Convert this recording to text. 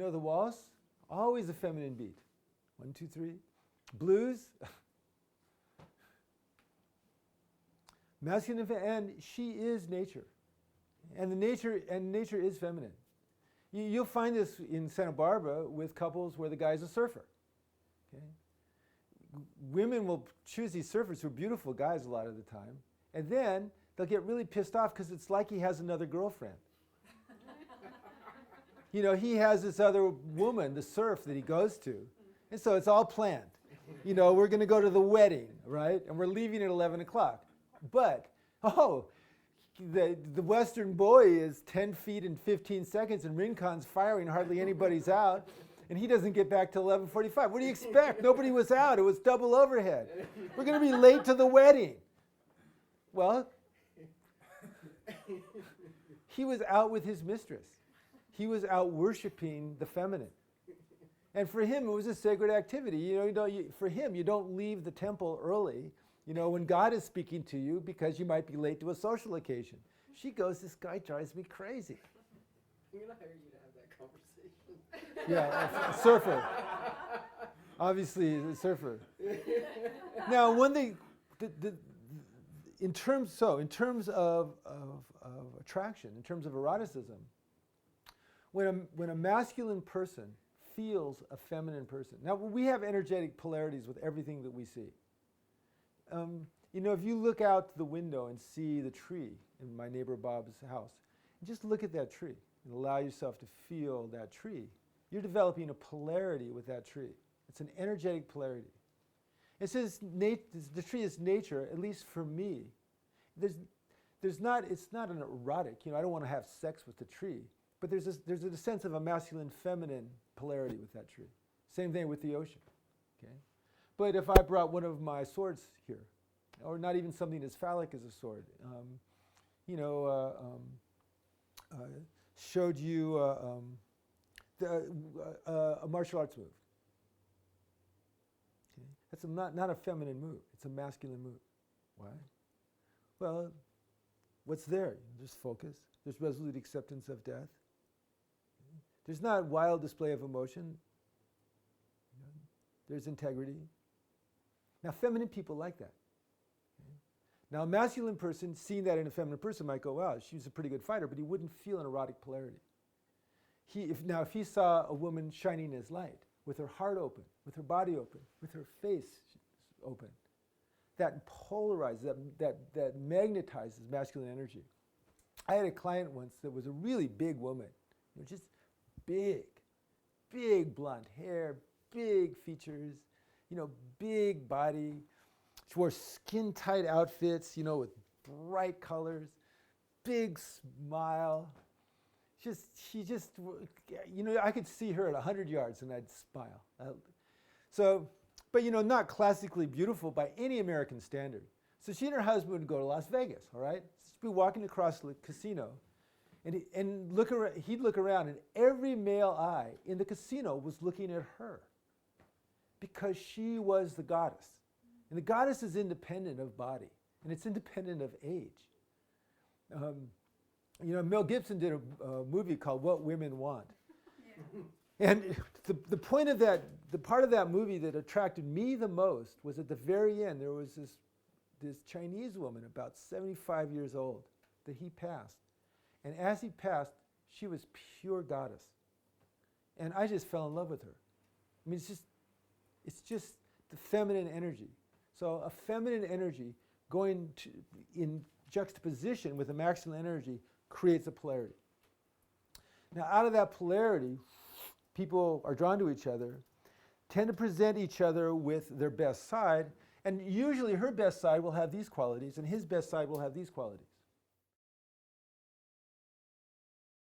the waltz, always a feminine beat. 1, 2, 3. Blues, masculine, and she is nature. And nature is feminine. You'll find this in Santa Barbara with couples where the guy's a surfer. Okay? Women will choose these surfers who are beautiful guys a lot of the time, and then they'll get really pissed off because it's like he has another girlfriend. He has this other woman, the surf, that he goes to, and so it's all planned. We're going to go to the wedding, right? And we're leaving at 11 o'clock. But, the Western boy is 10 feet in 15 seconds, and Rincon's firing, hardly anybody's out, and he doesn't get back till 11:45. What do you expect? Nobody was out. It was double overhead. We're going to be late to the wedding. Well, he was out with his mistress. He was out worshiping the feminine. And for him, it was a sacred activity. For him, you don't leave the temple early, when God is speaking to you because you might be late to a social occasion. She goes, this guy drives me crazy. We're not hiring you to have that conversation. Yeah, a surfer. Obviously, a surfer. Now, one thing, in terms of attraction, in terms of eroticism, when a masculine person feels a feminine person. Now, we have energetic polarities with everything that we see. If you look out the window and see the tree in my neighbor Bob's house, and just look at that tree and allow yourself to feel that tree, you're developing a polarity with that tree. It's an energetic polarity. It says the tree is nature, at least for me. It's not an erotic, I don't want to have sex with the tree, but there's a sense of a masculine, feminine polarity with that tree. Same thing with the ocean. Okay? But if I brought one of my swords here, or not even something as phallic as a sword, showed you a martial arts move. Okay? That's not a feminine move. It's a masculine move. Why? Well, what's there? There's focus. There's resolute acceptance of death. There's not wild display of emotion. There's integrity. Now, feminine people like that. Okay? Now, a masculine person, seeing that in a feminine person, might go, wow, she's a pretty good fighter, but he wouldn't feel an erotic polarity. If he saw a woman shining his light, with her heart open, with her body open, with her face open, that polarizes, that magnetizes masculine energy. I had a client once that was a really big woman, just big blonde hair, big features, big body. She wore skin-tight outfits, with bright colors, big smile. I could see her at 100 yards and I'd smile. But not classically beautiful by any American standard. So she and her husband would go to Las Vegas, all right? She'd be walking across the casino, and he'd look around, and every male eye in the casino was looking at her because she was the goddess. And the goddess is independent of body, and it's independent of age. Mel Gibson did a movie called What Women Want. Yeah. And the point of that, the part of that movie that attracted me the most was at the very end, there was this Chinese woman, about 75 years old, that he passed. And as he passed, she was pure goddess. And I just fell in love with her. I mean, it's just the feminine energy. So a feminine energy going in juxtaposition with a masculine energy creates a polarity. Now, out of that polarity, people are drawn to each other, tend to present each other with their best side, and usually her best side will have these qualities, and his best side will have these qualities.